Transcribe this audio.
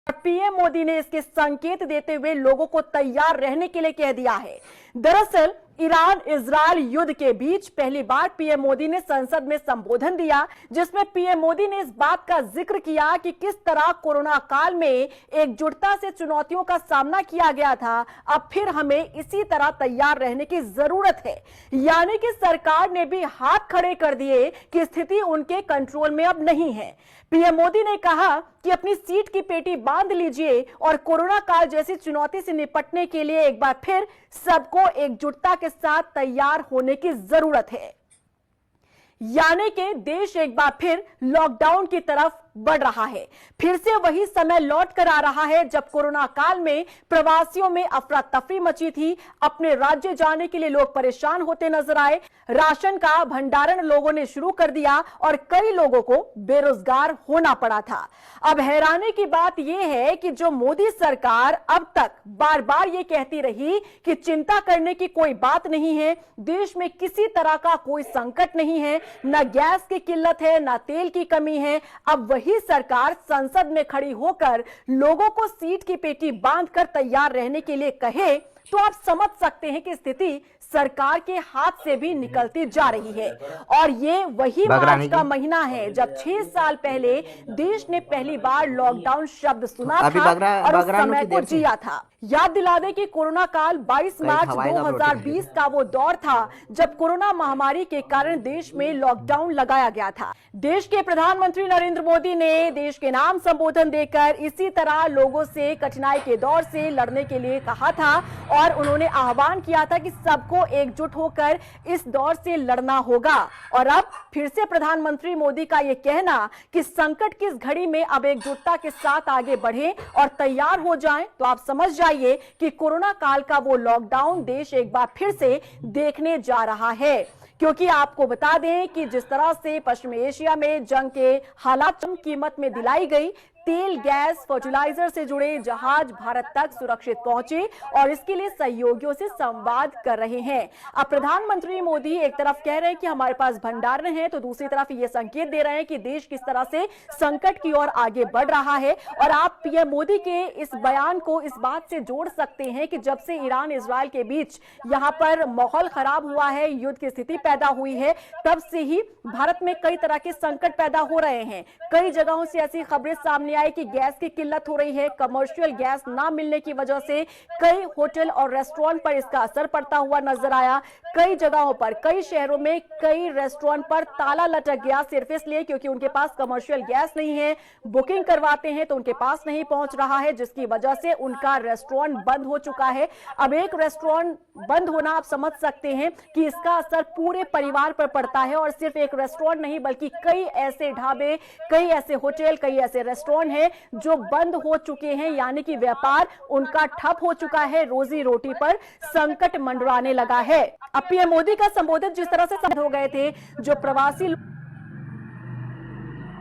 PM Modi ने इसके संकेत देते हुए लोगों को तैयार रहने के लिए कह दिया है। दरअसल ईरान इजरायल युद्ध के बीच पहली बार पीएम मोदी ने संसद में संबोधन दिया, जिसमें पीएम मोदी ने इस बात का जिक्र किया कि किस तरह कोरोना काल में एकजुटता से चुनौतियों का सामना किया गया था। अब फिर हमें इसी तरह तैयार रहने की जरूरत है। यानी कि सरकार ने भी हाथ खड़े कर दिए कि स्थिति उनके कंट्रोल में अब नहीं है। पीएम मोदी ने कहा कि अपनी सीट की पेटी बांध लीजिए और कोरोना काल जैसी चुनौती से निपटने के लिए एक बार फिर सबको एकजुटता के साथ तैयार होने की जरूरत है। यानी कि देश एक बार फिर लॉकडाउन की तरफ बढ़ रहा है। फिर से वही समय लौट कर आ रहा है जब कोरोना काल में प्रवासियों में अफरा तफरी मची थी। अपने राज्य जाने के लिए लोग परेशान होते नजर आए। राशन का भंडारण लोगों ने शुरू कर दिया और कई लोगों को बेरोजगार होना पड़ा था। अब हैरानी की बात यह है कि जो मोदी सरकार अब तक बार बार ये कहती रही कि चिंता करने की कोई बात नहीं है, देश में किसी तरह का कोई संकट नहीं है, न गैस की किल्लत है, न तेल की कमी है, अब वही सरकार संसद में खड़ी होकर लोगों को सीट की पेटी बांधकर तैयार रहने के लिए कहे तो आप समझ सकते हैं कि स्थिति सरकार के हाथ से भी निकलती जा रही है। और ये वही मार्च का महीना है जब 6 साल पहले देश ने पहली बार लॉकडाउन शब्द सुना था और उस समय को जिया था। याद दिला दें कि कोरोना काल 22 मार्च 2020 का वो दौर था जब कोरोना महामारी के कारण देश में लॉकडाउन लगाया गया था। देश के प्रधानमंत्री नरेंद्र मोदी ने देश के नाम संबोधन देकर इसी तरह लोगों से कठिनाई के दौर से लड़ने के लिए कहा था और उन्होंने आह्वान किया था कि सबको एकजुट होकर इस दौर से लड़ना होगा। और अब फिर से प्रधानमंत्री मोदी का यह कहना कि संकट की इस घड़ी में अब एकजुटता के साथ आगे बढ़ें और तैयार हो जाएं, तो आप समझ जाइए कि कोरोना काल का वो लॉकडाउन देश एक बार फिर से देखने जा रहा है। क्योंकि आपको बता दें कि जिस तरह से पश्चिमी एशिया में जंग के हालात कम कीमत में दिलाई गई, तेल, गैस, फर्टिलाइजर से जुड़े जहाज भारत तक सुरक्षित पहुंचे और इसके लिए सहयोगियों से संवाद कर रहे हैं। अब प्रधानमंत्री मोदी एक तरफ कह रहे हैं कि हमारे पास भंडारण है, तो दूसरी तरफ ये संकेत दे रहे हैं कि देश किस तरह से संकट की ओर आगे बढ़ रहा है। और आप पीएम मोदी के इस बयान को इस बात से जोड़ सकते हैं कि जब से ईरान इजरायल के बीच यहाँ पर माहौल खराब हुआ है, युद्ध की स्थिति पैदा हुई है, तब से ही भारत में कई तरह के संकट पैदा हो रहे हैं। कई जगहों से ऐसी खबरें सामने आई कि गैस की किल्लत हो रही है। कमर्शियल गैस ना मिलने की वजह से कई होटल और रेस्टोरेंट पर इसका असर पड़ता हुआ नजर आया। कई जगहों पर, कई शहरों में कई रेस्टोरेंट पर ताला लटक गया सिर्फ इसलिए क्योंकि उनके पास कमर्शियल गैस नहीं है। बुकिंग करवाते हैं तो उनके पास नहीं पहुंच रहा है, जिसकी वजह से उनका रेस्टोरेंट बंद हो चुका है। अब एक रेस्टोरेंट बंद होना आप समझ सकते हैं कि इसका असर पूरे परिवार पर पड़ता है। और सिर्फ एक रेस्टोरेंट नहीं बल्कि कई ऐसे ढाबे, कई ऐसे होटल, कई ऐसे रेस्टोरेंट हैं जो बंद हो चुके हैं, यानी कि व्यापार उनका ठप हो चुका है। रोजी रोटी पर संकट मंडराने लगा है। अब पीएम मोदी का संबोधन जिस तरह से हो गए थे, जो प्रवासी